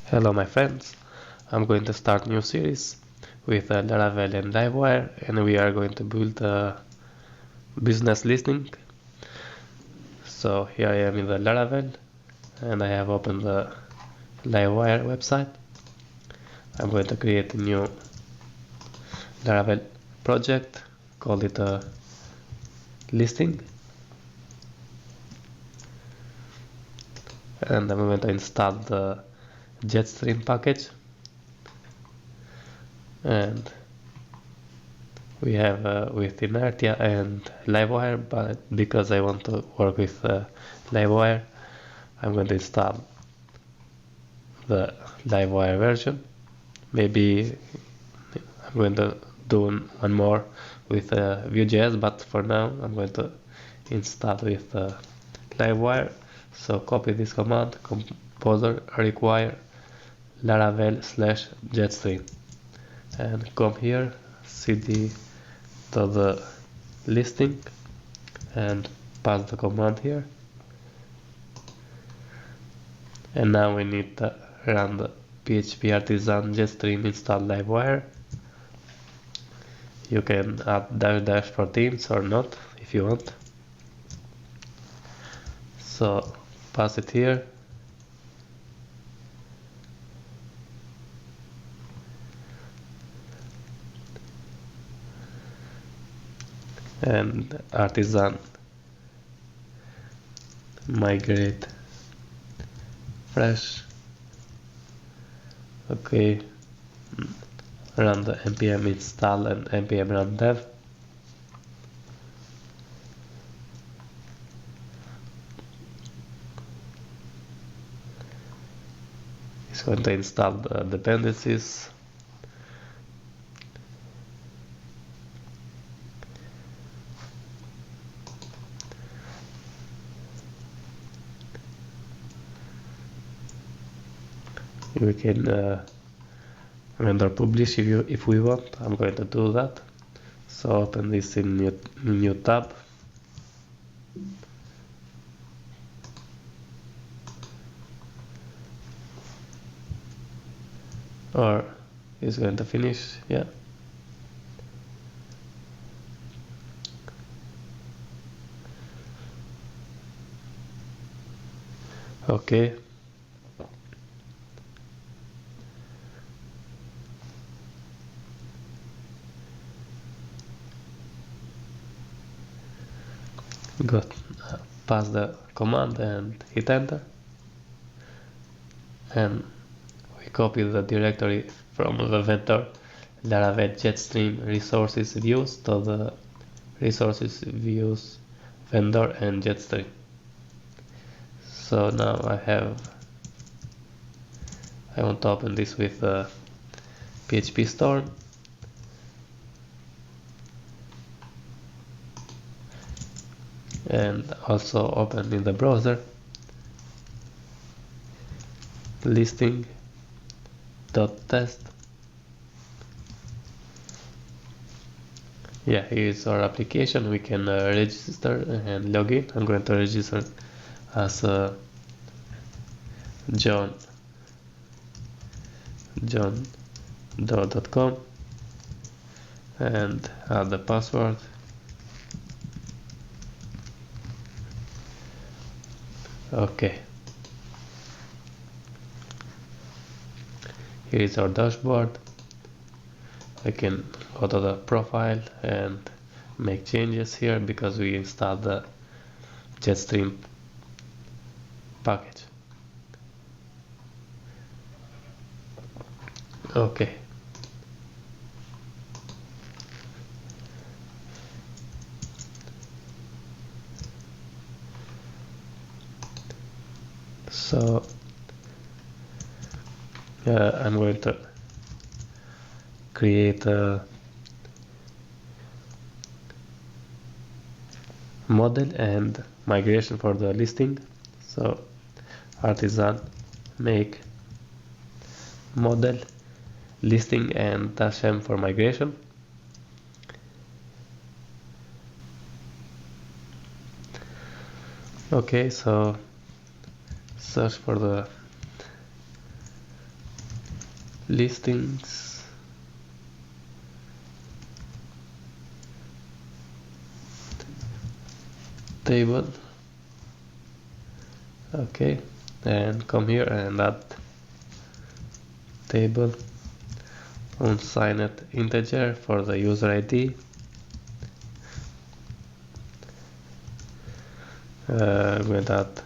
Hello my friends, I'm going to start new series with Laravel and Livewire, and we are going to build a business listing. So here I am in the Laravel and I have opened the Livewire website. I'm going to create a new Laravel project, call it a listing, and I'm going to install the Jetstream package, and we have with Inertia and Livewire, but because I want to work with Livewire, I'm going to install the Livewire version. Maybe I'm going to do one more with Vue.js, but for now I'm going to install with Livewire. So copy this command, composer require Laravel / Jetstream, and come here, cd to the listing and pass the command here. And now we need to run the PHP artisan Jetstream install Livewire. You can add -- for themes or not if you want. So pass it here. And artisan migrate fresh. Okay, run the npm install and npm run dev. It's going to install the dependencies. We can render publish if we want. I'm going to do that. So open this in new tab. Or it's going to finish, yeah. Okay. Good. Pass the command and hit enter. And we copy the directory from the vendor Laravel Jetstream resources views to the resources views vendor and Jetstream. So now I want to open this with PHP Storm. And also open in the browser listing.test. Yeah, here is our application. We can register and log in. I'm going to register as john.com and add the password. Okay. Here is our dashboard. I can go to the profile and make changes here because we installed the Jetstream package. Okay. So I'm going to create a model and migration for the listing. So artisan make model listing and -m for migration. Okay, so search for the listings, table. Okay, and come here and add table unsigned integer for the user ID. With that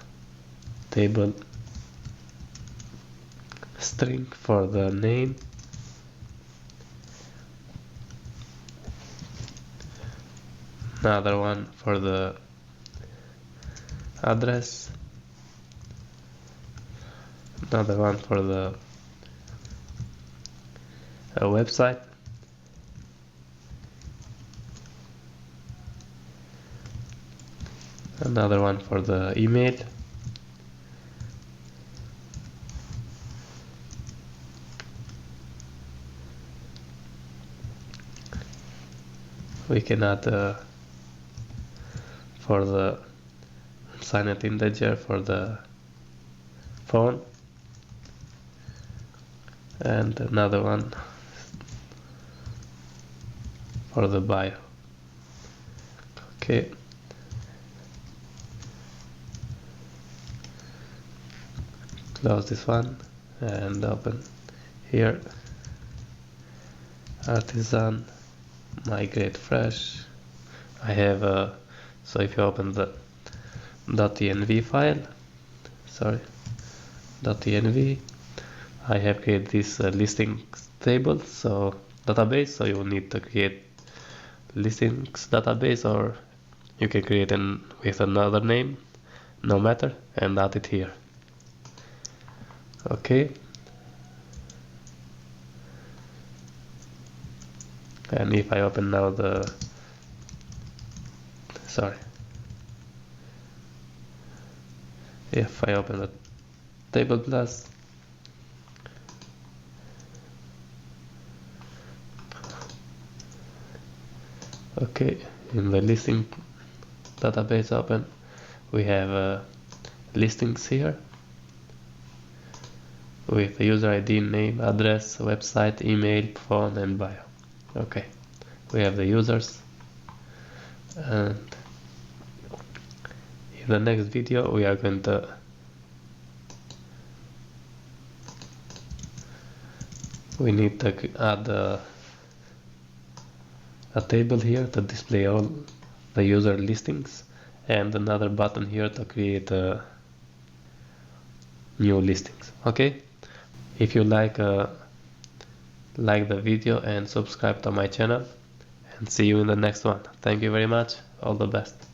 table string for the name, another one for the address, another one for the website, another one for the email, we can add for the signed integer for the phone, and another one for the bio. Okay, close this one and open here artisan migrate fresh. I have so if you open the .env file, .env, I have created this listings table, so database, so you will need to create listings database, or you can create with another name, no matter, and add it here. Okay, and if I open now if I open the table plus, okay, in the listing database open, we have listings here with user ID, name, address, website, email, phone, and bio. Okay, we have the users, and in the next video we are going to need to add a table here to display all the user listings, and another button here to create new listings. Okay, if you like the video and subscribe to my channel, and see you in the next one. Thank you very much. All the best.